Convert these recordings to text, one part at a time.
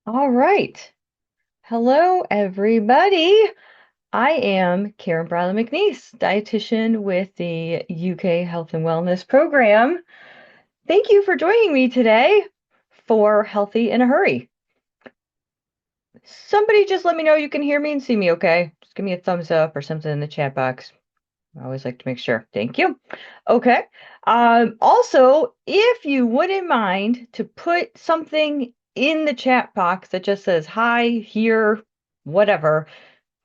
All right. Hello, everybody. I am Karen Bradley McNeese, dietitian with the UK Health and Wellness Program. Thank you for joining me today for Healthy in a Hurry. Somebody just let me know you can hear me and see me okay. Just give me a thumbs up or something in the chat box. I always like to make sure. Thank you. Okay. Also, if you wouldn't mind to put something in the chat box that just says hi, here, whatever.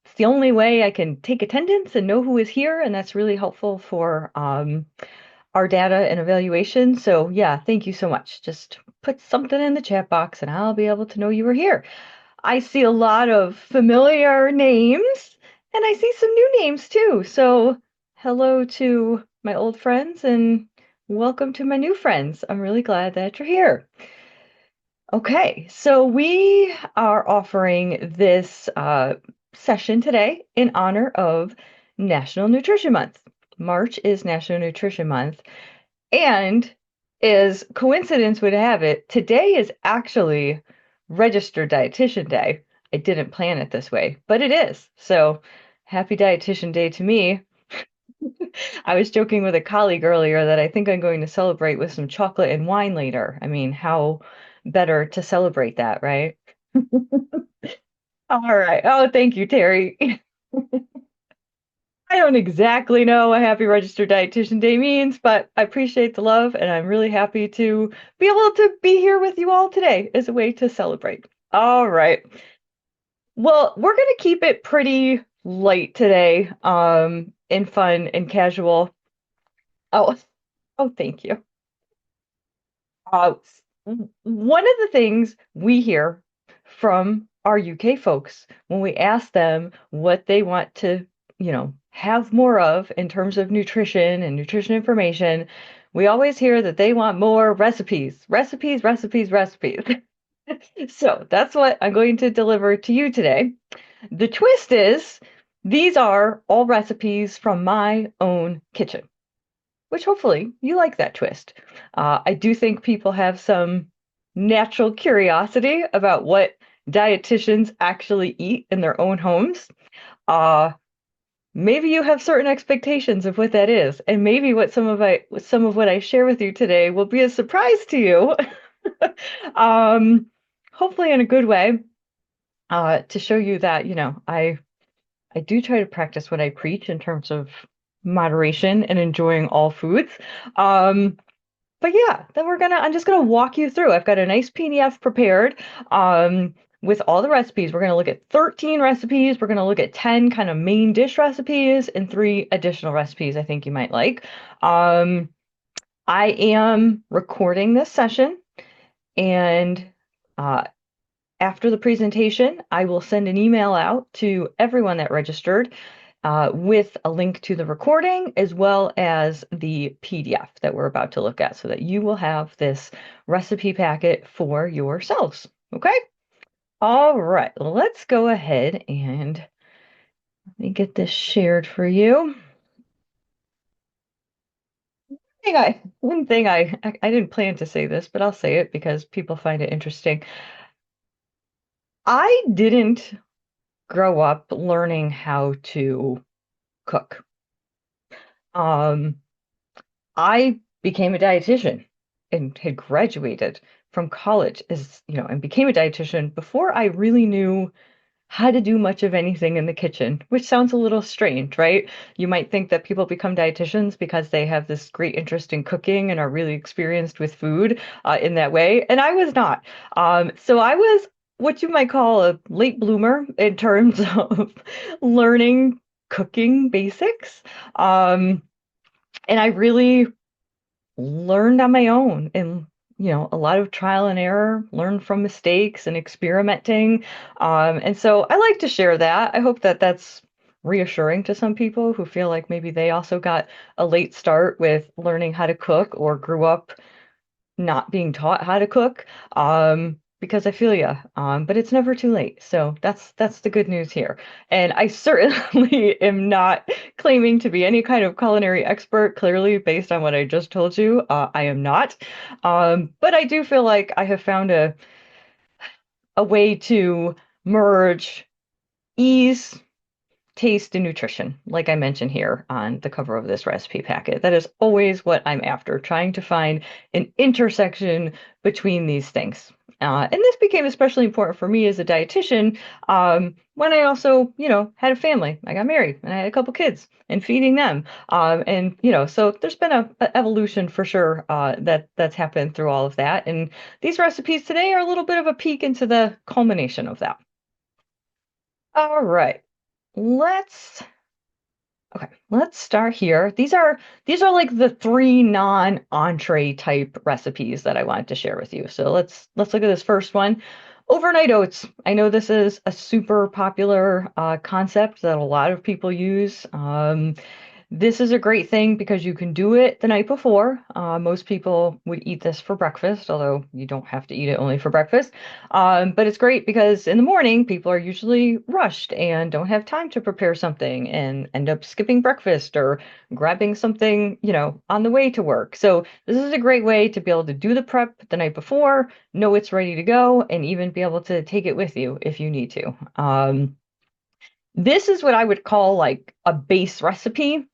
It's the only way I can take attendance and know who is here, and that's really helpful for our data and evaluation. So yeah, thank you so much. Just put something in the chat box and I'll be able to know you were here. I see a lot of familiar names and I see some new names too. So hello to my old friends and welcome to my new friends. I'm really glad that you're here. Okay, so we are offering this session today in honor of National Nutrition Month. March is National Nutrition Month, and as coincidence would have it, today is actually Registered Dietitian Day. I didn't plan it this way, but it is. So happy Dietitian Day to me. I was joking with a colleague earlier that I think I'm going to celebrate with some chocolate and wine later. I mean, how better to celebrate that, right? All right. Oh, thank you, Terry. I don't exactly know what Happy Registered Dietitian Day means, but I appreciate the love and I'm really happy to be able to be here with you all today as a way to celebrate. All right. Well, we're going to keep it pretty light today, and fun and casual. Oh, oh, thank you. Uh, One of the things we hear from our UK folks when we ask them what they want to, have more of in terms of nutrition and nutrition information, we always hear that they want more recipes, recipes, recipes, recipes. So that's what I'm going to deliver to you today. The twist is these are all recipes from my own kitchen, which hopefully you like that twist. I do think people have some natural curiosity about what dietitians actually eat in their own homes. Uh, Maybe you have certain expectations of what that is, and maybe some of what I share with you today will be a surprise to you. um, Hopefully in a good way, to show you that, I do try to practice what I preach in terms of moderation and enjoying all foods. Um, but yeah, I'm just gonna walk you through. I've got a nice PDF prepared, with all the recipes. We're gonna look at 13 recipes. We're gonna look at 10 kind of main dish recipes and three additional recipes I think you might like. Um, I am recording this session, and uh, after the presentation, I will send an email out to everyone that registered, with a link to the recording as well as the PDF that we're about to look at so that you will have this recipe packet for yourselves. Okay? All right, let's go ahead and let me get this shared for you. One thing I didn't plan to say this, but I'll say it because people find it interesting. I didn't grow up learning how to cook. Um, I became a dietitian and had graduated from college and became a dietitian before I really knew how to do much of anything in the kitchen, which sounds a little strange, right? You might think that people become dietitians because they have this great interest in cooking and are really experienced with food, in that way. And I was not. So I was what you might call a late bloomer in terms of learning cooking basics. And I really learned on my own and a lot of trial and error, learned from mistakes and experimenting. And so I like to share that. I hope that that's reassuring to some people who feel like maybe they also got a late start with learning how to cook or grew up not being taught how to cook. Because I feel you. But it's never too late. So that's the good news here. And I certainly am not claiming to be any kind of culinary expert, clearly based on what I just told you. I am not. But I do feel like I have found a way to merge ease, taste, and nutrition, like I mentioned here on the cover of this recipe packet. That is always what I'm after, trying to find an intersection between these things. And this became especially important for me as a dietitian when I also, had a family. I got married and I had a couple kids and feeding them. So there's been a evolution for sure that's happened through all of that. And these recipes today are a little bit of a peek into the culmination of that. All right. Let's let's start here. These are like the three non-entree type recipes that I wanted to share with you. So let's look at this first one. Overnight oats. I know this is a super popular concept that a lot of people use. This is a great thing because you can do it the night before. Most people would eat this for breakfast, although you don't have to eat it only for breakfast. But it's great because in the morning, people are usually rushed and don't have time to prepare something and end up skipping breakfast or grabbing something, on the way to work. So this is a great way to be able to do the prep the night before, know it's ready to go, and even be able to take it with you if you need to. This is what I would call like a base recipe.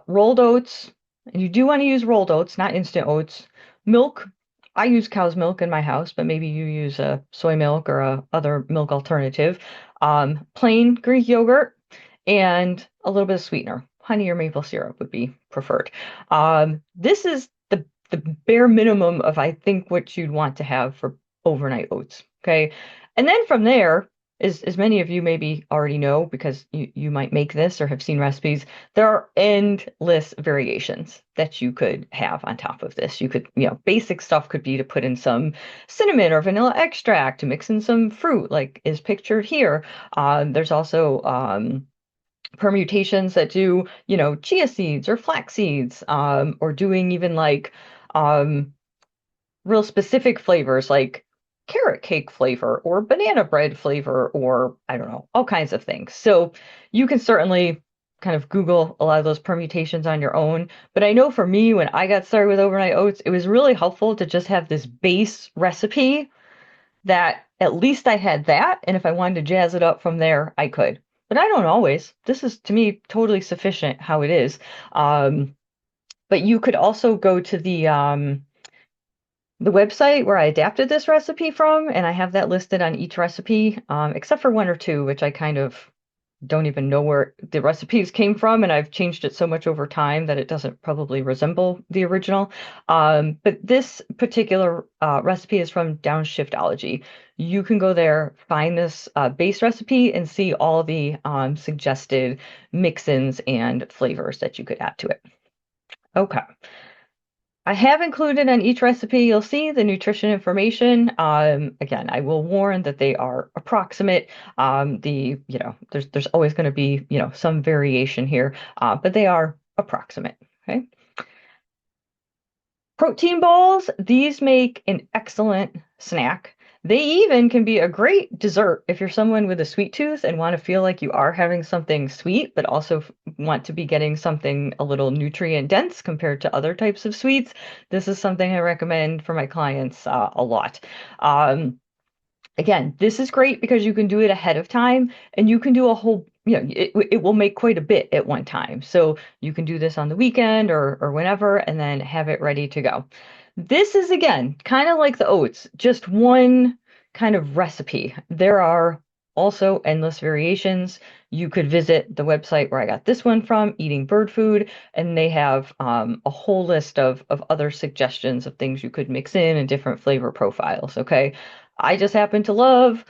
Rolled oats, and you do want to use rolled oats, not instant oats. Milk, I use cow's milk in my house, but maybe you use a soy milk or a other milk alternative. Plain Greek yogurt and a little bit of sweetener. Honey or maple syrup would be preferred. This is the bare minimum of I think what you'd want to have for overnight oats. Okay. And then from there, as many of you maybe already know because you might make this or have seen recipes, there are endless variations that you could have on top of this. You could, basic stuff could be to put in some cinnamon or vanilla extract, to mix in some fruit, like is pictured here. There's also permutations that do, chia seeds or flax seeds, or doing even like um, real specific flavors like carrot cake flavor or banana bread flavor or I don't know, all kinds of things. So you can certainly kind of Google a lot of those permutations on your own. But I know for me, when I got started with overnight oats, it was really helpful to just have this base recipe that at least I had that. And if I wanted to jazz it up from there, I could. But I don't always. This is to me totally sufficient how it is. But you could also go to the website where I adapted this recipe from, and I have that listed on each recipe, except for one or two, which I kind of don't even know where the recipes came from, and I've changed it so much over time that it doesn't probably resemble the original. But this particular recipe is from Downshiftology. You can go there, find this base recipe, and see all the suggested mix-ins and flavors that you could add to it. Okay. I have included on each recipe, you'll see the nutrition information. Again, I will warn that they are approximate. There's always going to be, some variation here, but they are approximate. Okay. Protein balls, these make an excellent snack. They even can be a great dessert if you're someone with a sweet tooth and want to feel like you are having something sweet, but also want to be getting something a little nutrient dense compared to other types of sweets. This is something I recommend for my clients a lot. Again, this is great because you can do it ahead of time and you can do a whole, it will make quite a bit at one time. So you can do this on the weekend or whenever and then have it ready to go. This is again, kind of like the oats, just one kind of recipe. There are also endless variations. You could visit the website where I got this one from, Eating Bird Food, and they have a whole list of other suggestions of things you could mix in and different flavor profiles. Okay. I just happen to love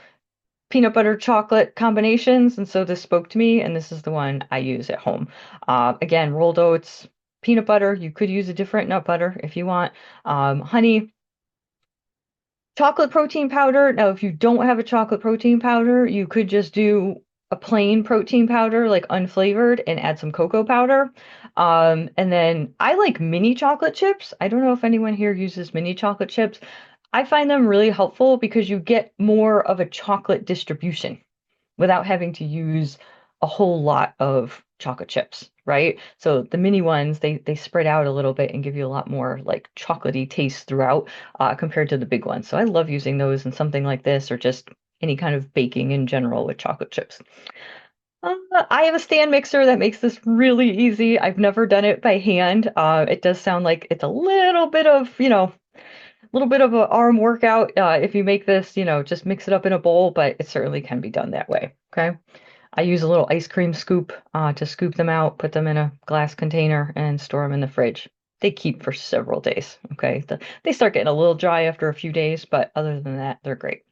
peanut butter chocolate combinations, and so this spoke to me, and this is the one I use at home. Again, rolled oats, peanut butter. You could use a different nut butter if you want. Honey, chocolate protein powder. Now, if you don't have a chocolate protein powder, you could just do a plain protein powder, like unflavored, and add some cocoa powder. And then I like mini chocolate chips. I don't know if anyone here uses mini chocolate chips. I find them really helpful because you get more of a chocolate distribution without having to use a whole lot of chocolate chips, right? So the mini ones, they spread out a little bit and give you a lot more like chocolatey taste throughout compared to the big ones. So I love using those in something like this or just any kind of baking in general with chocolate chips. I have a stand mixer that makes this really easy. I've never done it by hand. It does sound like it's a little bit of, a little bit of an arm workout if you make this, just mix it up in a bowl, but it certainly can be done that way. Okay. I use a little ice cream scoop to scoop them out, put them in a glass container, and store them in the fridge. They keep for several days. Okay. They start getting a little dry after a few days, but other than that, they're great.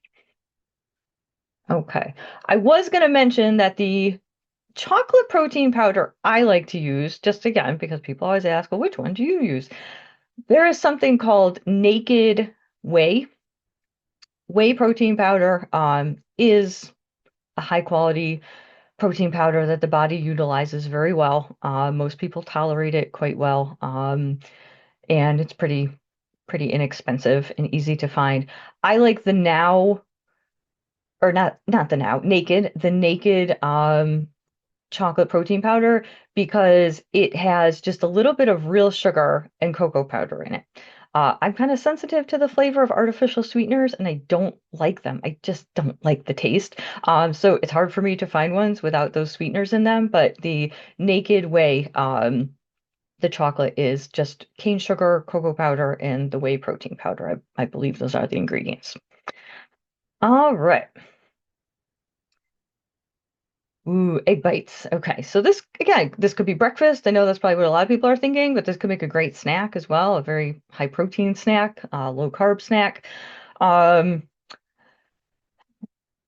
Okay. I was going to mention that the chocolate protein powder I like to use, just again, because people always ask, well, which one do you use? There is something called Naked Whey. Whey protein powder is a high quality protein powder that the body utilizes very well. Most people tolerate it quite well. And it's pretty inexpensive and easy to find. I like the Now, or not the Now, the Naked chocolate protein powder because it has just a little bit of real sugar and cocoa powder in it. I'm kind of sensitive to the flavor of artificial sweeteners and I don't like them. I just don't like the taste. So it's hard for me to find ones without those sweeteners in them. But the Naked Whey, the chocolate is just cane sugar, cocoa powder, and the whey protein powder. I believe those are the ingredients. All right. Ooh, egg bites. Okay, so this again, this could be breakfast. I know that's probably what a lot of people are thinking, but this could make a great snack as well, a very high protein snack, low carb snack. Um,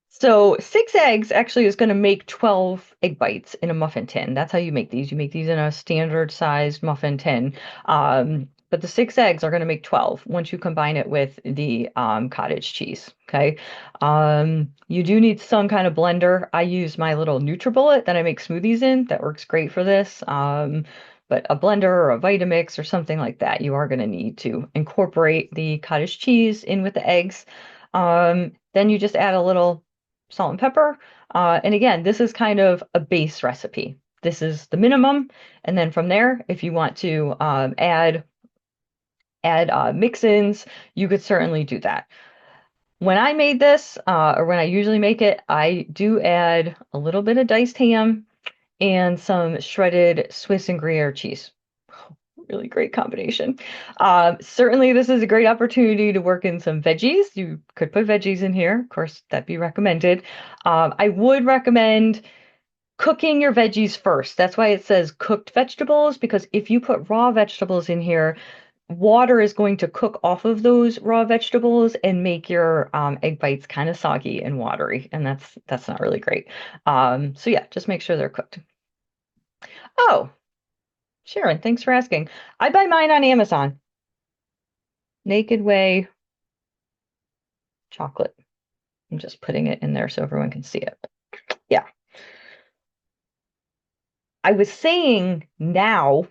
so 6 eggs actually is going to make 12 egg bites in a muffin tin. That's how you make these. You make these in a standard sized muffin tin. But the 6 eggs are going to make 12 once you combine it with the cottage cheese. Okay. You do need some kind of blender. I use my little NutriBullet that I make smoothies in. That works great for this. But a blender or a Vitamix or something like that, you are going to need to incorporate the cottage cheese in with the eggs. Then you just add a little salt and pepper. And again, this is kind of a base recipe. This is the minimum. And then from there, if you want to add mix-ins, you could certainly do that. When I made this, or when I usually make it, I do add a little bit of diced ham and some shredded Swiss and Gruyere cheese. Really great combination. Certainly, this is a great opportunity to work in some veggies. You could put veggies in here. Of course, that'd be recommended. I would recommend cooking your veggies first. That's why it says cooked vegetables, because if you put raw vegetables in here, water is going to cook off of those raw vegetables and make your egg bites kind of soggy and watery, and that's not really great. So yeah, just make sure they're cooked. Oh, Sharon, thanks for asking. I buy mine on Amazon. Naked Whey chocolate. I'm just putting it in there so everyone can see it. Yeah. I was saying now,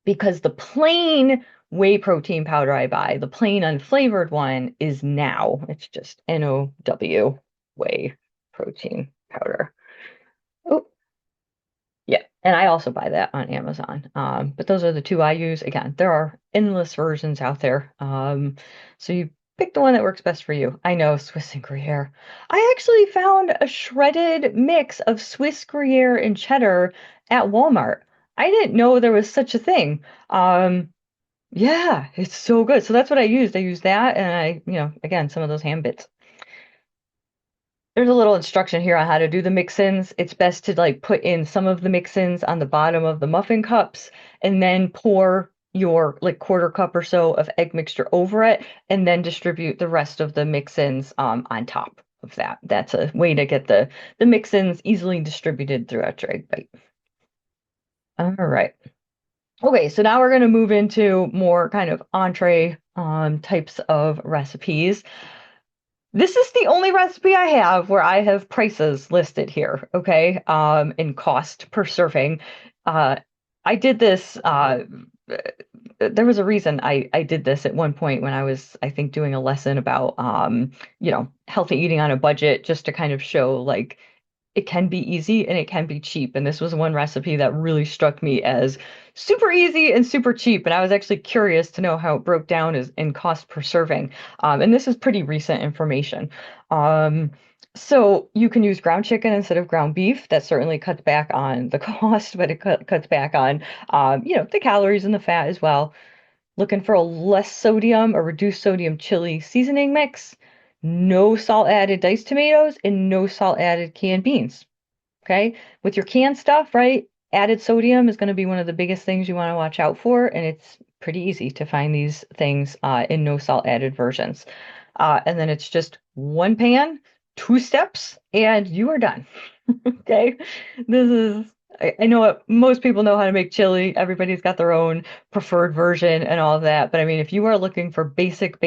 because the plain whey protein powder I buy, the plain unflavored one, is Now. It's just NOW whey protein powder. Oh, yeah. And I also buy that on Amazon. But those are the two I use. Again, there are endless versions out there. So you pick the one that works best for you. I know Swiss and Gruyere. I actually found a shredded mix of Swiss Gruyere and cheddar at Walmart. I didn't know there was such a thing. Yeah, it's so good. So that's what I used. I used that and again, some of those ham bits. There's a little instruction here on how to do the mix-ins. It's best to like put in some of the mix-ins on the bottom of the muffin cups and then pour your like quarter cup or so of egg mixture over it and then distribute the rest of the mix-ins on top of that. That's a way to get the mix-ins easily distributed throughout your egg bite. All right. Okay, so now we're going to move into more kind of entree types of recipes. This is the only recipe I have where I have prices listed here, okay, in cost per serving. Uh, I did this, there was a reason I did this at one point when I was, I think, doing a lesson about, healthy eating on a budget, just to kind of show like it can be easy and it can be cheap. And this was one recipe that really struck me as super easy and super cheap. And I was actually curious to know how it broke down as in cost per serving. And this is pretty recent information. Um, so you can use ground chicken instead of ground beef. That certainly cuts back on the cost, but it cuts back on, the calories and the fat as well. Looking for a less sodium or reduced sodium chili seasoning mix. No salt added diced tomatoes and no salt added canned beans. Okay. With your canned stuff, right? Added sodium is going to be one of the biggest things you want to watch out for. And it's pretty easy to find these things in no salt added versions. And then it's just one pan, two steps, and you are done. Okay. This is, I know what most people know how to make chili. Everybody's got their own preferred version and all of that. But I mean, if you are looking for basic,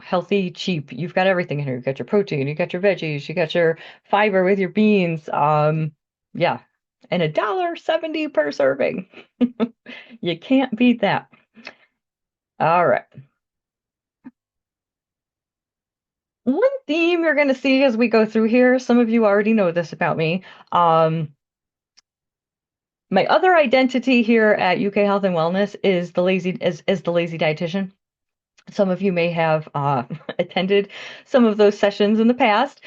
healthy, cheap, you've got everything in here. You've got your protein, you got your veggies, you got your fiber with your beans. Yeah. And $1.70 per serving. You can't beat that. All right. One theme you're going to see as we go through here, some of you already know this about me. Um, My other identity here at UK Health and Wellness is the lazy dietitian. Some of you may have attended some of those sessions in the past.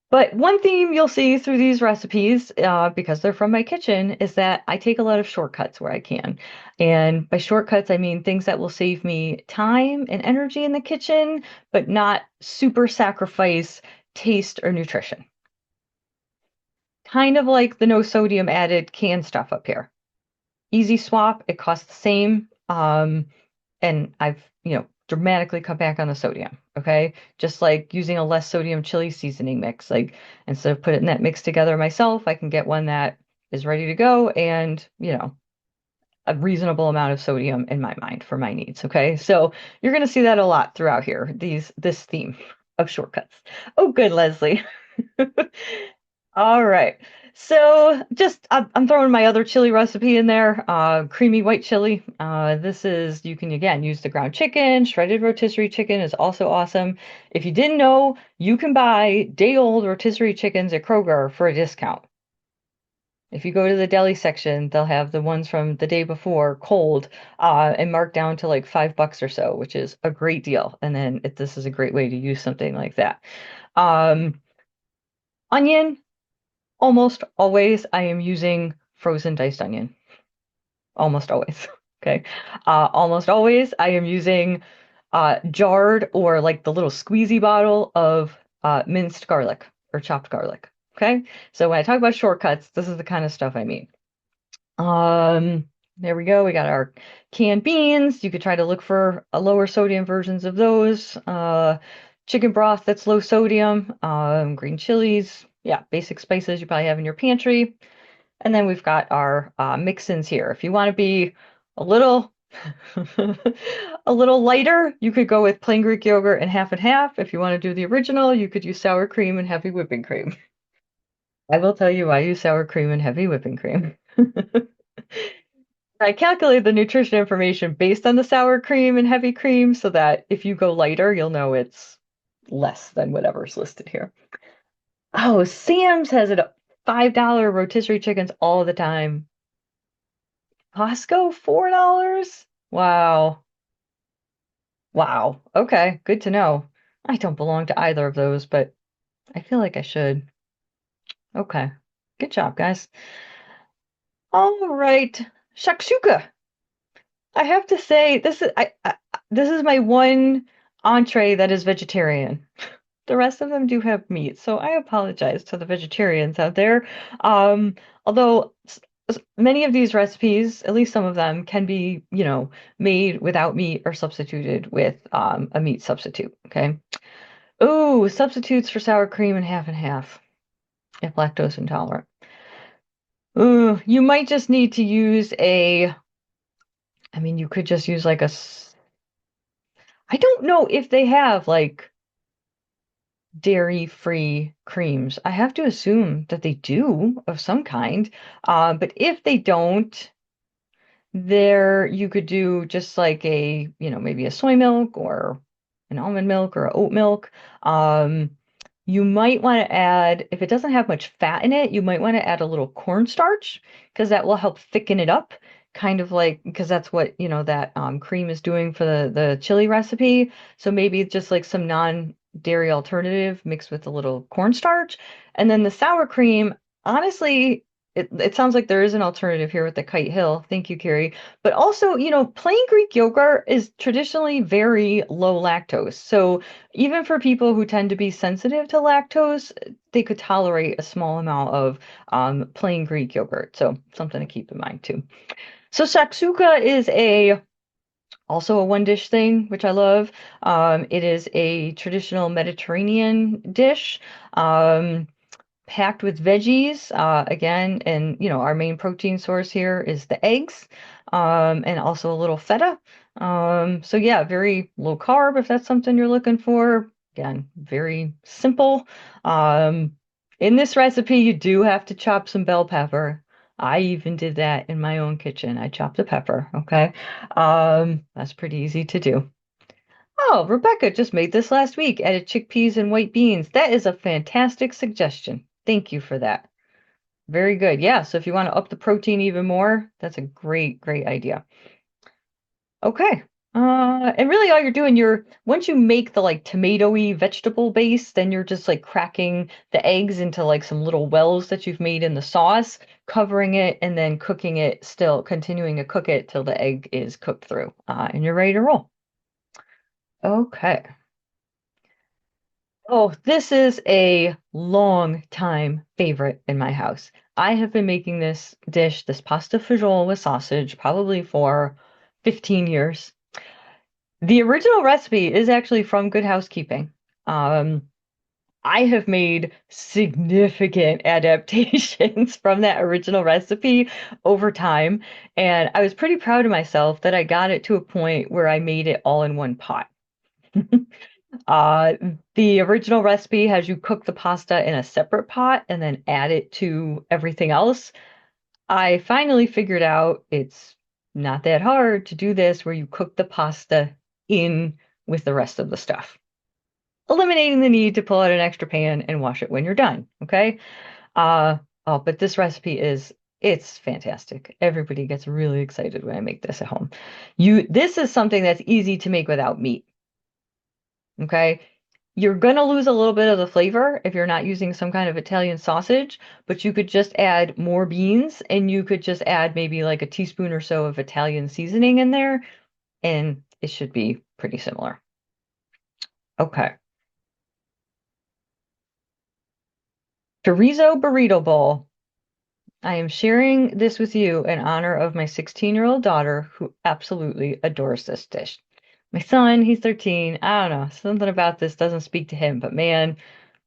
But one theme you'll see through these recipes, because they're from my kitchen, is that I take a lot of shortcuts where I can. And by shortcuts, I mean things that will save me time and energy in the kitchen, but not super sacrifice taste or nutrition. Kind of like the no sodium added canned stuff up here. Easy swap, it costs the same. And I've, dramatically cut back on the sodium. Okay. Just like using a less sodium chili seasoning mix. Like instead of putting that mix together myself, I can get one that is ready to go and, a reasonable amount of sodium in my mind for my needs. Okay. So you're going to see that a lot throughout here, this theme of shortcuts. Oh, good, Leslie. All right. So just I'm throwing my other chili recipe in there, creamy white chili. This is, you can again use the ground chicken, shredded rotisserie chicken is also awesome. If you didn't know, you can buy day-old rotisserie chickens at Kroger for a discount. If you go to the deli section, they'll have the ones from the day before cold, and marked down to like $5 or so, which is a great deal. And then this is a great way to use something like that. Um, Onion. Almost always, I am using frozen diced onion. Almost always. Okay. Almost always, I am using jarred or like the little squeezy bottle of minced garlic or chopped garlic. Okay. So when I talk about shortcuts, this is the kind of stuff I mean. There we go. We got our canned beans. You could try to look for a lower sodium versions of those. Chicken broth that's low sodium. Green chilies. Yeah, basic spices you probably have in your pantry. And then we've got our mix-ins here. If you want to be a little a little lighter, you could go with plain Greek yogurt and half. If you want to do the original, you could use sour cream and heavy whipping cream. I will tell you I use sour cream and heavy whipping cream. I calculate the nutrition information based on the sour cream and heavy cream so that if you go lighter, you'll know it's less than whatever's listed here. Oh, Sam's has it $5 rotisserie chickens all the time. Costco, $4? Wow. Wow. Okay, good to know. I don't belong to either of those, but I feel like I should. Okay. Good job, guys. All right. Shakshuka. I have to say, this is my one entree that is vegetarian. The rest of them do have meat, so I apologize to the vegetarians out there. Although many of these recipes, at least some of them, can be, made without meat or substituted with a meat substitute. Okay. Oh, substitutes for sour cream and half if lactose intolerant. Ooh, you might just need to use I mean, you could just use like I don't know if they have like dairy-free creams. I have to assume that they do of some kind. But if they don't, there you could do just like maybe a soy milk or an almond milk or a oat milk. Um, You might want to add, if it doesn't have much fat in it, you might want to add a little cornstarch because that will help thicken it up, kind of like because that's what, that cream is doing for the chili recipe. So maybe just like some non-dairy alternative mixed with a little cornstarch. And then the sour cream, honestly, it sounds like there is an alternative here with the Kite Hill. Thank you, Carrie. But also, plain Greek yogurt is traditionally very low lactose. So even for people who tend to be sensitive to lactose, they could tolerate a small amount of plain Greek yogurt. So something to keep in mind too. So saksuka is a also a one dish thing, which I love. It is a traditional Mediterranean dish. Um, Packed with veggies again, and our main protein source here is the eggs, and also a little feta. So yeah, very low carb if that's something you're looking for. Again, very simple. um, in this recipe you do have to chop some bell pepper. I even did that in my own kitchen. I chopped the pepper. Okay. That's pretty easy to do. Oh, Rebecca just made this last week. Added chickpeas and white beans. That is a fantastic suggestion. Thank you for that. Very good. Yeah, so if you want to up the protein even more, that's a great, great idea. Okay. And really all you're doing, once you make the like tomatoey vegetable base, then you're just like cracking the eggs into like some little wells that you've made in the sauce, covering it, and then cooking it still, continuing to cook it till the egg is cooked through, and you're ready to roll. Okay. Oh, this is a long time favorite in my house. I have been making this dish, this pasta fagioli with sausage, probably for 15 years. The original recipe is actually from Good Housekeeping. Um, I have made significant adaptations from that original recipe over time, and I was pretty proud of myself that I got it to a point where I made it all in one pot. Uh, the original recipe has you cook the pasta in a separate pot and then add it to everything else. I finally figured out it's not that hard to do this where you cook the pasta in with the rest of the stuff, eliminating the need to pull out an extra pan and wash it when you're done. Okay. Uh, oh, but this recipe it's fantastic. Everybody gets really excited when I make this at home. This is something that's easy to make without meat. Okay. You're gonna lose a little bit of the flavor if you're not using some kind of Italian sausage, but you could just add more beans and you could just add maybe like a teaspoon or so of Italian seasoning in there, and it should be pretty similar. Okay. Chorizo burrito bowl. I am sharing this with you in honor of my 16-year-old daughter who absolutely adores this dish. My son, he's 13. I don't know, something about this doesn't speak to him, but man,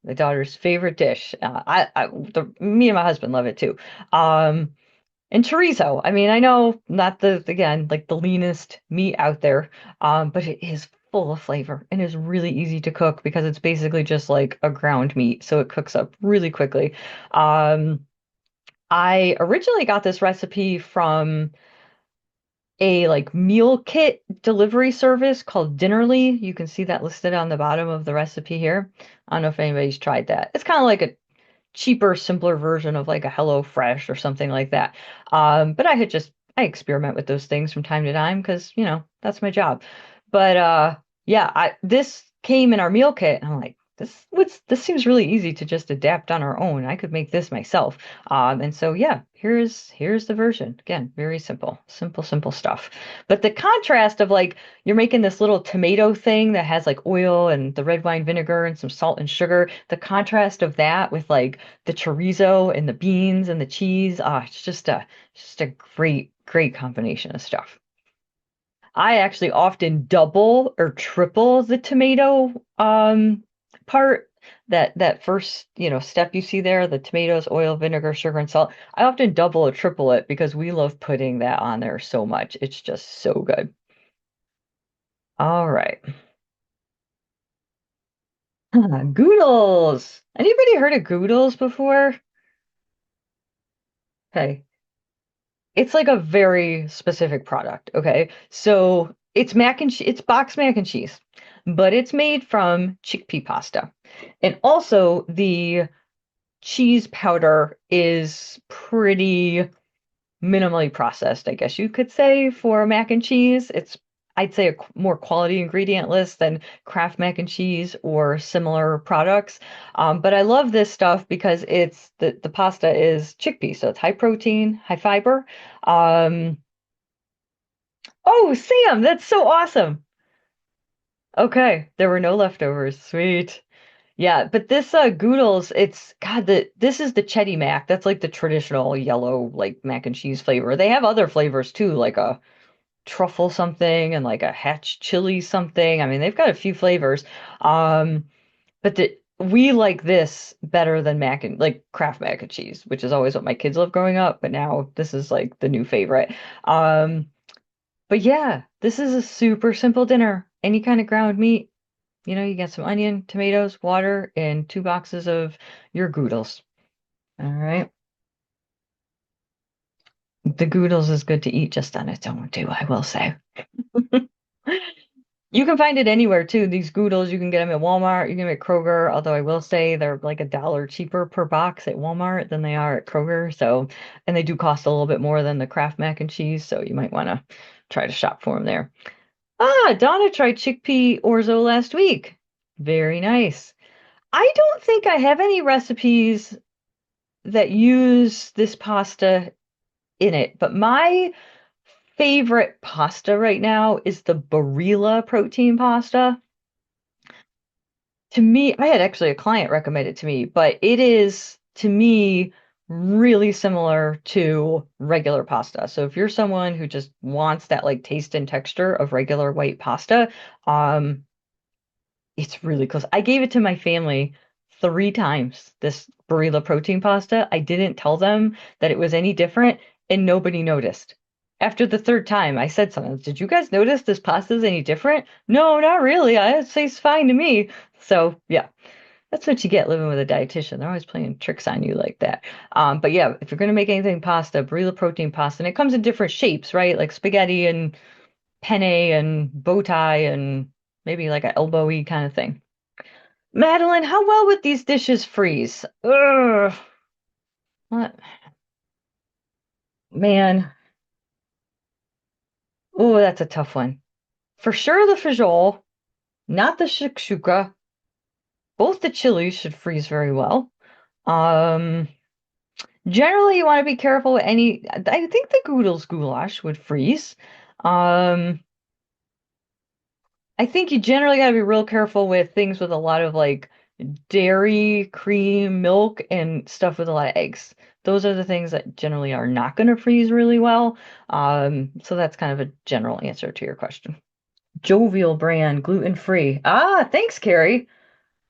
my daughter's favorite dish. Me and my husband love it too. Um, and chorizo. I mean, I know not again, like the leanest meat out there, but it is full of flavor and is really easy to cook because it's basically just like a ground meat, so it cooks up really quickly. Um, I originally got this recipe from a like meal kit delivery service called Dinnerly. You can see that listed on the bottom of the recipe here. I don't know if anybody's tried that. It's kind of like a cheaper, simpler version of like a Hello Fresh or something like that. But I experiment with those things from time to time because, that's my job. But yeah, this came in our meal kit and I'm like, this seems really easy to just adapt on our own. I could make this myself. And so yeah, here's the version. Again, very simple, simple, simple stuff. But the contrast of like you're making this little tomato thing that has like oil and the red wine vinegar and some salt and sugar. The contrast of that with like the chorizo and the beans and the cheese. It's just a great, great combination of stuff. I actually often double or triple the tomato part. That first, step you see there, the tomatoes, oil, vinegar, sugar, and salt. I often double or triple it because we love putting that on there so much. It's just so good. All right. Goodles. Anybody heard of Goodles before? Okay. It's like a very specific product, okay? So it's mac and cheese, it's boxed mac and cheese. but it's made from chickpea pasta. And also the cheese powder is pretty minimally processed, I guess you could say, for mac and cheese. It's, I'd say, a more quality ingredient list than Kraft mac and cheese or similar products. But I love this stuff because it's the pasta is chickpea, so it's high protein, high fiber. Um, oh, Sam, that's so awesome. Okay, there were no leftovers. Sweet. Yeah, but this Goodles, it's God, this is the Chetty Mac. That's like the traditional yellow like mac and cheese flavor. They have other flavors too, like a truffle something and like a hatch chili something. I mean, they've got a few flavors. But we like this better than mac and like Kraft mac and cheese, which is always what my kids love growing up, but now this is like the new favorite. Um, but yeah, this is a super simple dinner. Any kind of ground meat, you get some onion, tomatoes, water, and 2 boxes of your Goodles. All right. The Goodles is good to eat just on its own, too, I will say. You can find it anywhere too. These Goodles, you can get them at Walmart, you can get Kroger, although I will say they're like $1 cheaper per box at Walmart than they are at Kroger. So, and they do cost a little bit more than the Kraft mac and cheese, so you might want to try to shop for them there. Ah, Donna tried chickpea orzo last week. Very nice. I don't think I have any recipes that use this pasta in it, but my favorite pasta right now is the Barilla protein pasta. To me, I had actually a client recommend it to me, but it is to me really similar to regular pasta. So if you're someone who just wants that like taste and texture of regular white pasta, um, it's really close. I gave it to my family 3 times, this Barilla protein pasta. I didn't tell them that it was any different, and nobody noticed. After the third time, I said something. Did you guys notice this pasta is any different? No, not really. It tastes fine to me. So, yeah, that's what you get living with a dietitian. They're always playing tricks on you like that. But yeah, if you're going to make anything pasta, Barilla protein pasta, and it comes in different shapes, right? Like spaghetti and penne and bow tie and maybe like an elbowy kind of thing. Madeline, how well would these dishes freeze? Ugh, what? Man. Oh, that's a tough one. For sure the fajol, not the shakshuka. Both the chilies should freeze very well. Um, Generally you want to be careful with any, I think the Goodles goulash would freeze. Um, I think you generally got to be real careful with things with a lot of like dairy, cream, milk, and stuff with a lot of eggs. Those are the things that generally are not going to freeze really well. So that's kind of a general answer to your question. Jovial brand, gluten free. Ah, thanks, Carrie.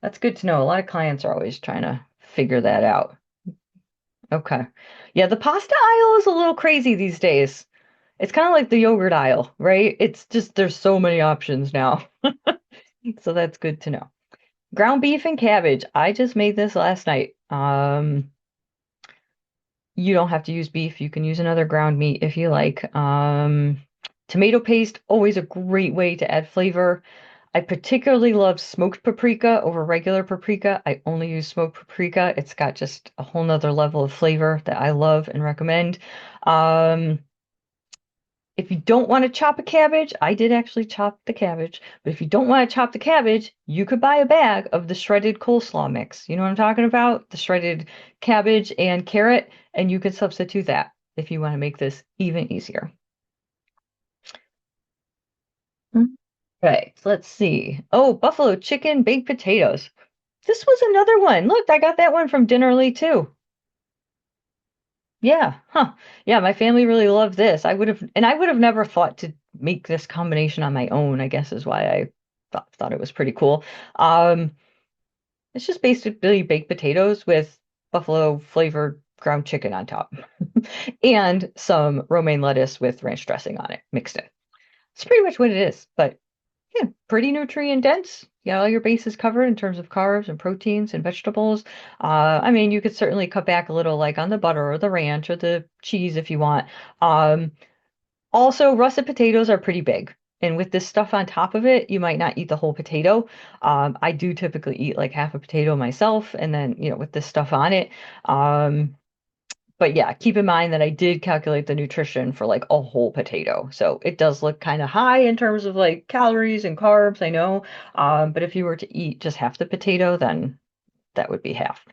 That's good to know. A lot of clients are always trying to figure that out. Okay. Yeah, the pasta aisle is a little crazy these days. It's kind of like the yogurt aisle, right? It's just there's so many options now. So that's good to know. Ground beef and cabbage. I just made this last night. You don't have to use beef. You can use another ground meat if you like. Tomato paste, always a great way to add flavor. I particularly love smoked paprika over regular paprika. I only use smoked paprika. It's got just a whole nother level of flavor that I love and recommend. Um, if you don't want to chop a cabbage, I did actually chop the cabbage, but if you don't want to chop the cabbage, you could buy a bag of the shredded coleslaw mix. You know what I'm talking about? The shredded cabbage and carrot, and you could substitute that if you want to make this even easier. Right, let's see. Oh, buffalo chicken, baked potatoes. This was another one. Look, I got that one from Dinnerly too. Yeah, huh. Yeah, my family really loved this. I would have never thought to make this combination on my own, I guess is why I thought it was pretty cool. Um, it's just basically baked potatoes with buffalo flavored ground chicken on top and some romaine lettuce with ranch dressing on it mixed in. It's pretty much what it is, but yeah, pretty nutrient dense. Yeah, all your bases covered in terms of carbs and proteins and vegetables. I mean, you could certainly cut back a little, like on the butter or the ranch or the cheese if you want. Also, russet potatoes are pretty big. And with this stuff on top of it, you might not eat the whole potato. I do typically eat like half a potato myself, and then, with this stuff on it. Um, but yeah, keep in mind that I did calculate the nutrition for like a whole potato. So it does look kind of high in terms of like calories and carbs, I know. But if you were to eat just half the potato, then that would be half.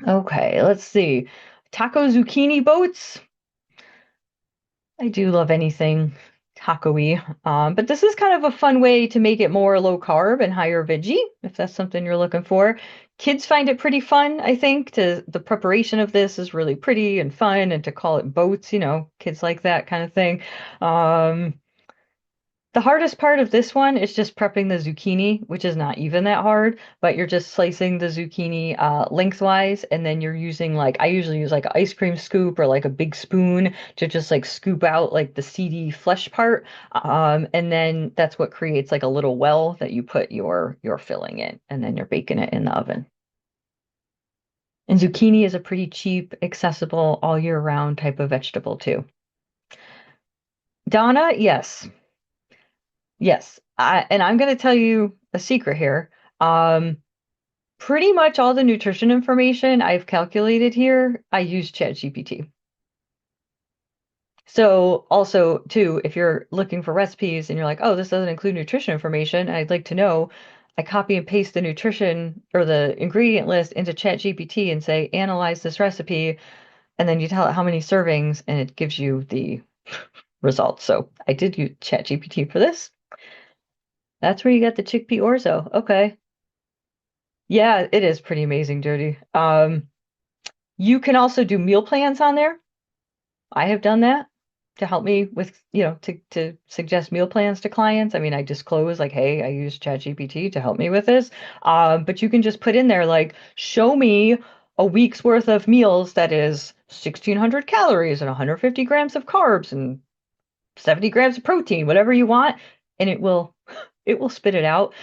Okay, let's see. Taco zucchini boats. I do love anything taco-y. But this is kind of a fun way to make it more low carb and higher veggie, if that's something you're looking for. Kids find it pretty fun, I think. The preparation of this is really pretty and fun, and to call it boats, kids like that kind of thing. Um, the hardest part of this one is just prepping the zucchini, which is not even that hard, but you're just slicing the zucchini lengthwise, and then you're using like I usually use like an ice cream scoop or like a big spoon to just like scoop out like the seedy flesh part, and then that's what creates like a little well that you put your filling in, and then you're baking it in the oven. And zucchini is a pretty cheap, accessible, all year round type of vegetable too. Donna, yes. Yes, and I'm going to tell you a secret here. Um, Pretty much all the nutrition information I've calculated here, I use ChatGPT. So also too, if you're looking for recipes and you're like, oh, this doesn't include nutrition information, I'd like to know, I copy and paste the nutrition or the ingredient list into ChatGPT and say, analyze this recipe, and then you tell it how many servings, and it gives you the results. So I did use ChatGPT for this. That's where you got the chickpea orzo. Okay. Yeah, it is pretty amazing, Jody. You can also do meal plans on there. I have done that to help me with, to suggest meal plans to clients. I mean, I disclose like, hey, I use ChatGPT to help me with this. But you can just put in there like, show me a week's worth of meals that is 1,600 calories and 150 grams of carbs and 70 grams of protein, whatever you want, and it will spit it out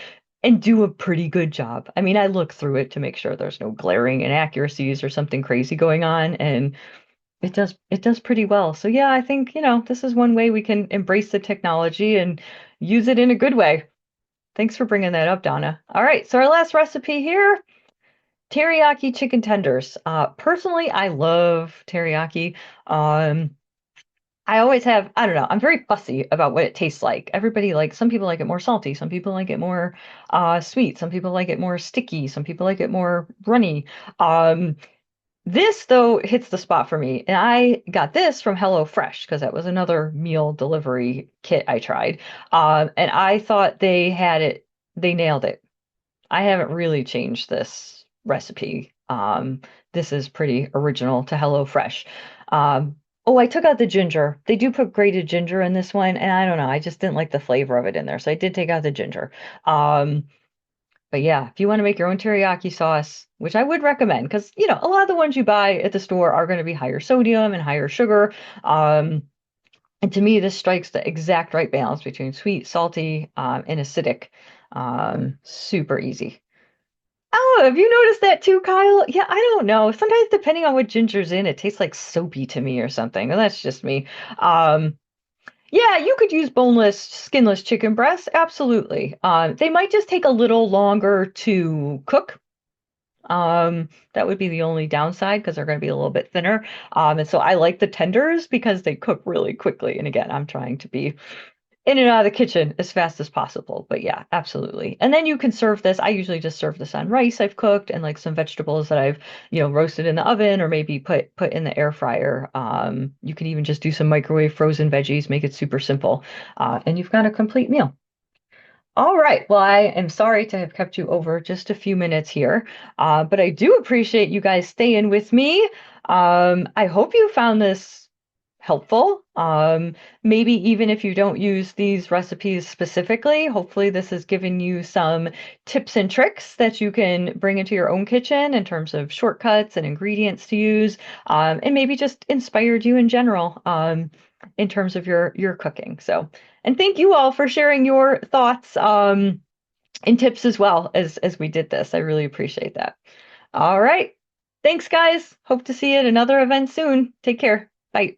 and do a pretty good job. I mean, I look through it to make sure there's no glaring inaccuracies or something crazy going on, and it does pretty well. So yeah, I think, this is one way we can embrace the technology and use it in a good way. Thanks for bringing that up, Donna. All right, so our last recipe here, teriyaki chicken tenders. Personally, I love teriyaki. Um, I always have, I don't know, I'm very fussy about what it tastes like. Some people like it more salty, some people like it more sweet, some people like it more sticky, some people like it more runny. Um, this, though, hits the spot for me. And I got this from HelloFresh because that was another meal delivery kit I tried. And I thought they nailed it. I haven't really changed this recipe. This is pretty original to HelloFresh. Oh, I took out the ginger. They do put grated ginger in this one, and I don't know. I just didn't like the flavor of it in there, so I did take out the ginger. Um, but yeah, if you want to make your own teriyaki sauce, which I would recommend, because a lot of the ones you buy at the store are going to be higher sodium and higher sugar. Um, and to me, this strikes the exact right balance between sweet, salty, and acidic. Super easy. Oh, have you noticed that too, Kyle? Yeah, I don't know. Sometimes depending on what ginger's in, it tastes like soapy to me or something. Well, that's just me. Um, yeah, you could use boneless, skinless chicken breasts. Absolutely. They might just take a little longer to cook. That would be the only downside because they're going to be a little bit thinner. And so I like the tenders because they cook really quickly. And again, I'm trying to be in and out of the kitchen as fast as possible. But yeah, absolutely. And then you can serve this. I usually just serve this on rice I've cooked and like some vegetables that I've, roasted in the oven or maybe put in the air fryer. You can even just do some microwave frozen veggies, make it super simple. And you've got a complete meal. All right. Well, I am sorry to have kept you over just a few minutes here, but I do appreciate you guys staying with me. I hope you found this helpful. Maybe even if you don't use these recipes specifically, hopefully this has given you some tips and tricks that you can bring into your own kitchen in terms of shortcuts and ingredients to use, and maybe just inspired you in general, in terms of your cooking. So, and thank you all for sharing your thoughts, and tips as well as we did this. I really appreciate that. All right. Thanks, guys. Hope to see you at another event soon. Take care. Bye.